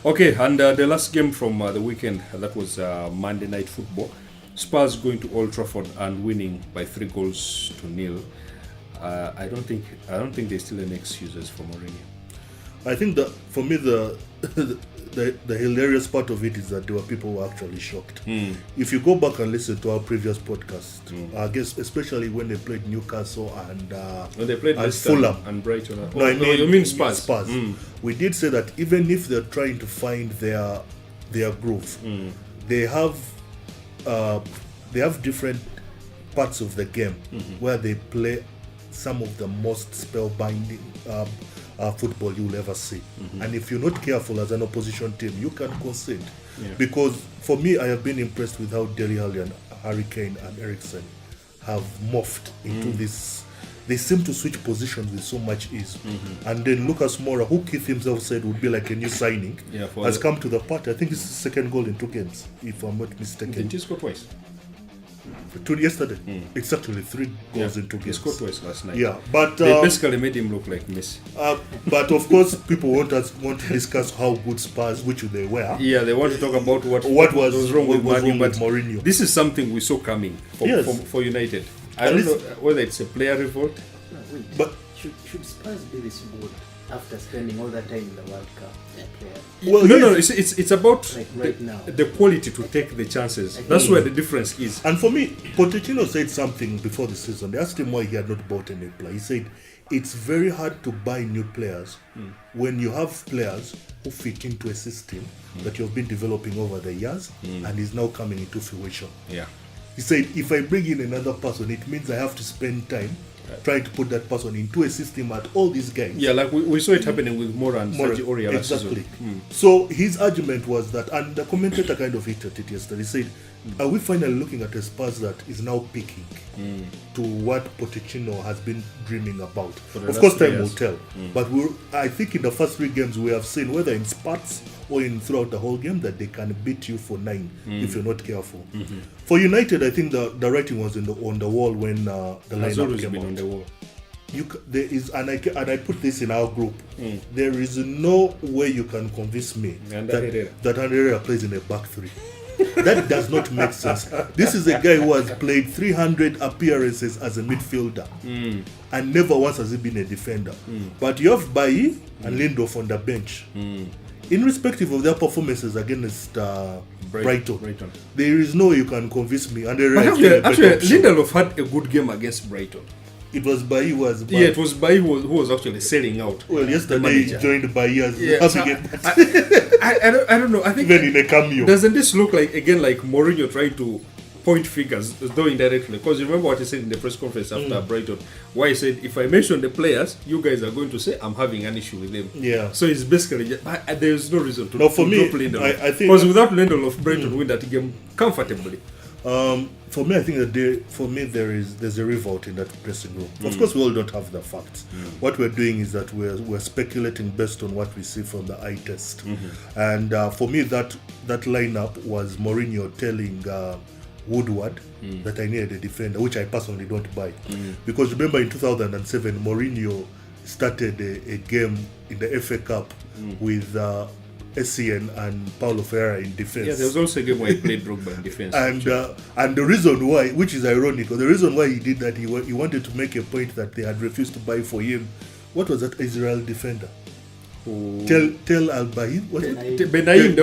Okay, and the last game from the weekend, that was Monday Night Football. Spurs going to Old Trafford and winning by 3-0. I don't think there's still any excuses for Mourinho. I think that for me the hilarious part of it is that there were people who were actually shocked. If you go back and listen to our previous podcast, I guess especially when they played Newcastle and when they played Fulham and Brighton. No, you mean Spurs? Spurs. We did say that even if they're trying to find their groove, they have different parts of the game where they play some of the most spellbinding football you'll ever see. And if you're not careful as an opposition team, you can concede. Because for me, I have been impressed with how Dele Alli and Harry Kane and Eriksen have morphed into this. They seem to switch positions with so much ease. And then Lucas Moura, who Keith himself said would be like a new signing, has come to the party. I think it's his second goal in 2 games, if I'm not mistaken. Didn't he score twice? Yesterday. It's actually 3 goals in 2 games. He scored twice last night. Yeah, but they basically made him look like Messi. But of course, people want to discuss how good Spurs, which they were. Yeah, they want to talk about what was wrong with Mourinho. This is something we saw coming for United. I don't know whether it's a player revolt. But should Spurs be this good after spending all that time in the World Cup? Well, no, it's about like right now. The quality to take the chances. That's where the difference is. And for me, Pochettino said something before the season. They asked him why he had not bought any player. He said it's very hard to buy new players when you have players who fit into a system that you've been developing over the years and is now coming into fruition. Yeah. He said, if I bring in another person, it means I have to spend time trying to put that person into a system at all these guys. Yeah, like we saw it happening with Moura and Sergio Aurier last exactly. season. So his argument was that, and the commentator kind of hit at it yesterday, he said, are we finally looking at a Spurs that is now peaking to what Pochettino has been dreaming about? Of course, time will tell. But I think in the first 3 games we have seen, whether in spurts or in throughout the whole game, that they can beat you for 9 if you're not careful. For United, I think the writing was on the wall when the lineup came out. On the wall. There is, and I put this in our group. There is no way you can convince me that Herrera plays in a back 3. That does not make sense. This is a guy who has played 300 appearances as a midfielder and never once has he been a defender. But you have Bailly and Lindelof on the bench. Irrespective of their performances against Brighton, there is no way you can convince me. And actually, Lindelof had a good game against Brighton. It was Bailly who was... Yeah, it was Bailly who was actually selling out. Well, yesterday he joined Bailly as I don't know. I think even in a cameo. Doesn't this look like Mourinho trying to point fingers, though indirectly? Because you remember what he said in the press conference after Brighton, where he said, if I mention the players, you guys are going to say I'm having an issue with them. Yeah. So it's basically there's no reason to drop Lindelof. I think because without Lindelof, Brighton win that game comfortably. For me, I think that there's a revolt in that dressing room. Of course, we all don't have the facts. What we're doing is that we're speculating based on what we see from the eye test. And for me, that lineup was Mourinho telling Woodward that I needed a defender, which I personally don't buy. Because remember in 2007, Mourinho started a game in the FA Cup with Essien and Paulo Ferreira in defense. Yeah, there was also a game where he played Drogba in defense. And the reason why, which is ironic, the reason why he did that, he wanted to make a point that they had refused to buy for him. What was that Israel defender? Tell Al-Bahid? Benaim,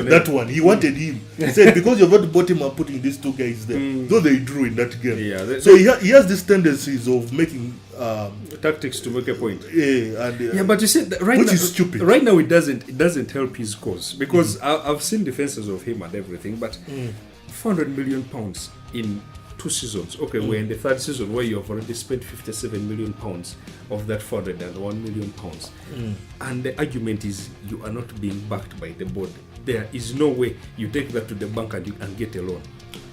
that one. He wanted him. He said, because you've not bought him and putting these 2 guys there. Though they drew in that game. Yeah, so he has these tendencies of making... tactics to make a point. Yeah, but you see, which is stupid. Right now, it doesn't help his cause. Because I've seen defenses of him and everything, but £400 million in 2 seasons. Okay, we're in the 3rd season where you have already spent £57 million of that £401 million. And the argument is you are not being backed by the board. There is no way you take that to the bank and get a loan.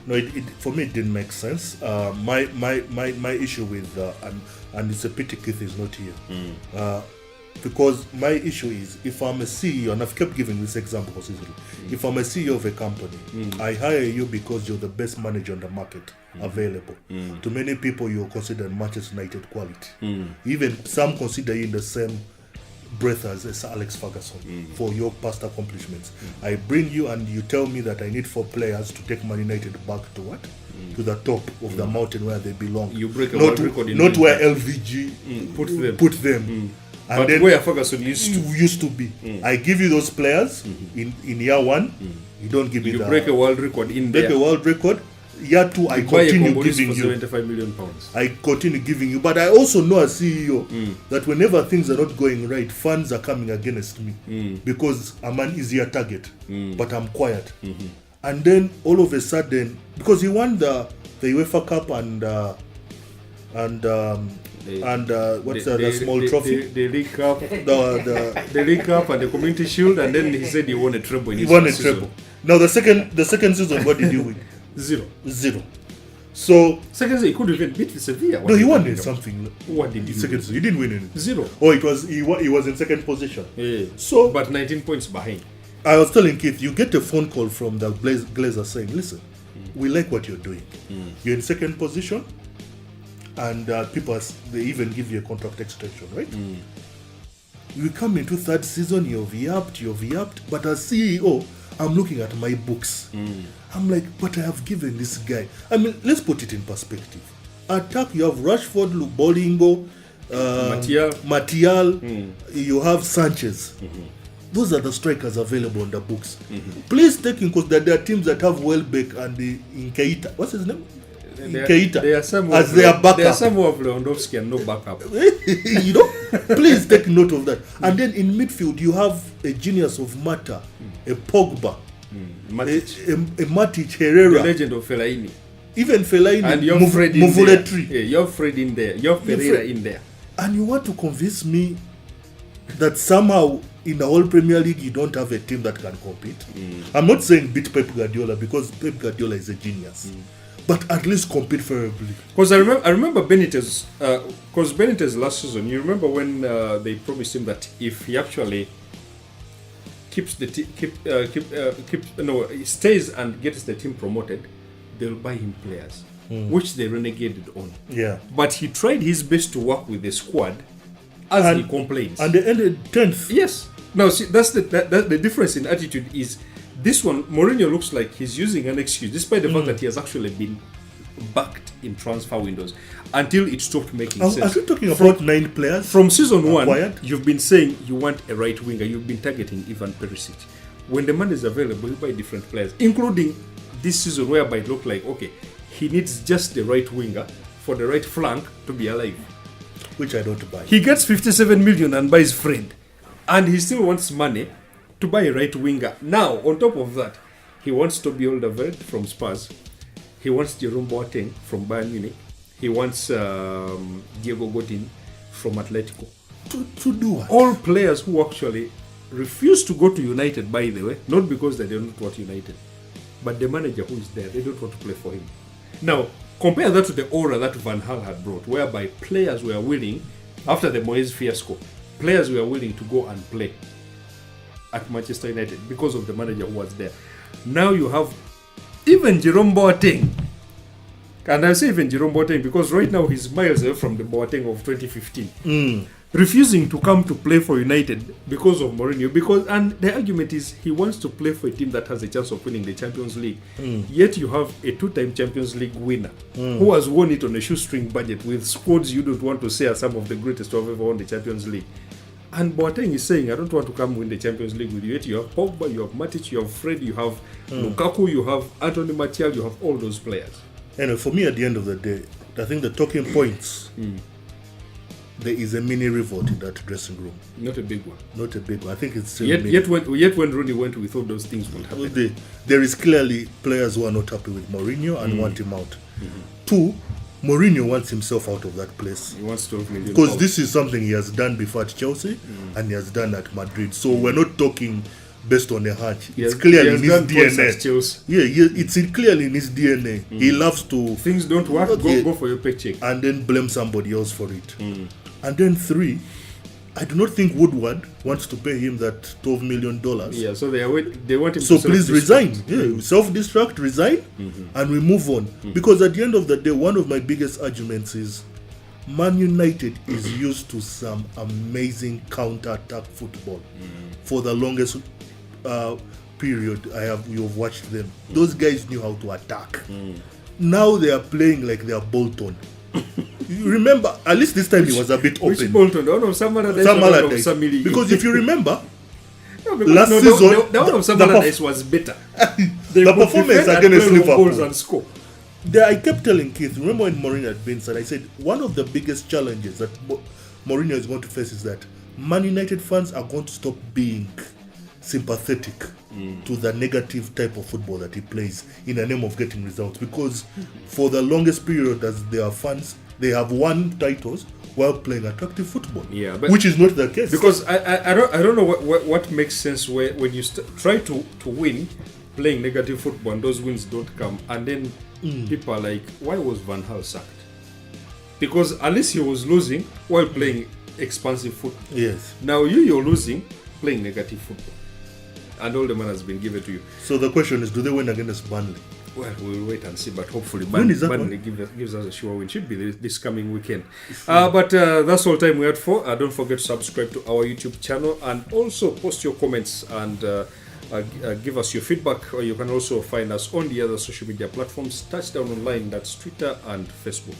No, for me it didn't make sense. My issue with and it's a pity Keith is not here. Because my issue is, if I'm a CEO, and I've kept giving this example consistently, if I'm a CEO of a company, I hire you because you're the best manager on the market available. To many people, you're considered Manchester United quality. Even some consider you in the same breath as Sir Alex Ferguson for your past accomplishments. I bring you and you tell me that I need 4 players to take Man United back to what? To the top of the mountain where they belong. You break a not world record in not where impact. LVG put them. And But then where Ferguson used to. be. I give you those players in year 1. You don't give me You the break a world record in break there. a world record. Year 2, I You buy a continue Congolese giving for you. 75 million pounds. I continue giving you, but I also know as CEO that whenever things are not going right, funds are coming against me because I'm an easier target, but I'm quiet. And then all of a sudden, because he won the UEFA Cup and what's the small trophy? The League Cup. The The League Cup and the Community Shield, and then he said he won a treble in he his won a first season. treble. Now the second season, what did you win? 0. 0. So Second season, he could even beat Sevilla. no, he won something. What did he Second win? season, he didn't win anything. 0. Oh, he was in second position. Yeah. So But 19 points behind. I was telling Keith, you get a phone call from the Glazers saying, listen, we like what you're doing. You're in second position, and they even give you a contract extension, right? You come into third season, you've yapped, but as CEO, I'm looking at my books. I'm like, but I have given this guy. I mean, let's put it in perspective. Attack, you have Rashford, Bolingo, Martial, you have Sanchez. Those are the strikers available on the books. Please take in consideration that there are teams that have Welbeck and the Inkeita. What's his name? Inkeita. There are some as their backup. There are some who have Lewandowski and no backup. You know, please take note of that. And then in midfield, you have a genius of Mata, a Pogba, Matic. a Matic, Herrera, The legend of Fellaini. Even Fellaini, And you have Fred in there. Movuletri. Yeah, you have Fred in there. You have Pereira in there. And you want to convince me that somehow in the whole Premier League you don't have a team that can compete? I'm not saying beat Pep Guardiola because Pep Guardiola is a genius, but at least compete favorably. Because I remember Benitez. Because Benitez last season, you remember when they promised him that if he actually keeps the he stays and gets the team promoted, they'll buy him players, which they renegated on. Yeah. But he tried his best to work with the squad, as he complains. And they ended 10th. Yes. Now, see, that's the difference in attitude is this one, Mourinho looks like he's using an excuse, despite the fact that he has actually been backed in transfer windows until it stopped making sense. Are you talking about 9 players? From season 1, acquired? you've been saying you want a right winger. You've been targeting Ivan Perisic. When the money is available, you buy different players, including this season whereby it looked like, okay, he needs just the right winger for the right flank to be alive. Which I don't buy. He gets 57 million and buys Fred. And he still wants money to buy a right winger. Now, on top of that, he wants Toby Alderweireld from Spurs. He wants Jerome Boateng from Bayern Munich. He wants Diego Godin from Atletico. To do what? All players who actually refuse to go to United, by the way, not because they don't want United, but the manager who is there, they don't want to play for him. Now, compare that to the aura that Van Gaal had brought, whereby players were willing, after the Moyes fiasco, players were willing to go and play at Manchester United because of the manager who was there. Now you have even Jerome Boateng. And I say even Jerome Boateng because right now he's miles away from the Boateng of 2015. Refusing to come to play for United because of Mourinho. And the argument is he wants to play for a team that has a chance of winning the Champions League. Yet you have a 2-time Champions League winner who has won it on a shoestring budget with squads you don't want to say are some of the greatest who have ever won the Champions League. And Boateng is saying, I don't want to come win the Champions League with you. Yet you have Pogba, you have Matic, you have Fred, you have Lukaku, you have Anthony Martial, you have all those players. Anyway, for me at the end of the day, I think the talking points, there is a mini revolt in that dressing room. Not a big one. Not a big one. I think it's still Yet when Rooney went, we thought those things would happen. There is clearly players who are not happy with Mourinho and want him out. 2, Mourinho wants himself out of that place. He wants 12 million. Because this is something he has done before at Chelsea and he has done at Madrid. So we're not talking based on a hunch. It's clearly in his DNA. Yeah, it's clearly in his DNA. He loves to... Things don't work, go for your paycheck. And then blame somebody else for it. And then 3, I do not think Woodward wants to pay him that $12 million. Yeah, so they want him so to please resign. Yeah, self-destruct, resign, and we move on. Because at the end of the day, one of my biggest arguments is Man United is used to some amazing counter-attack football. For the longest period you've watched them, those guys knew how to attack. Now they are playing like they are Bolton. You remember, at least this time he was a bit open. Which Bolton? The one of Sam Allardyce. Because if you remember, last season, the one of Sam Allardyce was better. The performance against Liverpool. And score. I kept telling Keith, remember when Mourinho had been said, I said, one of the biggest challenges that Mourinho is going to face is that Man United fans are going to stop being sympathetic to the negative type of football that he plays in the name of getting results. Because for the longest period as their fans, they have won titles while playing attractive football. Yeah, but which is not the case. Because I don't know what makes sense when you try to win playing negative football and those wins don't come, and then people are like, why was Van Gaal sacked? Because at least he was losing while playing expansive football. Yes. Now you're losing playing negative football, and all the money has been given to you. So the question is, do they win against Burnley? Well, we'll wait and see, but hopefully Burnley gives us a sure win. Should be this coming weekend. But that's all time we had for. Don't forget to subscribe to our YouTube channel and also post your comments and give us your feedback. Or you can also find us on the other social media platforms. Touchdown Online, that's Twitter and Facebook.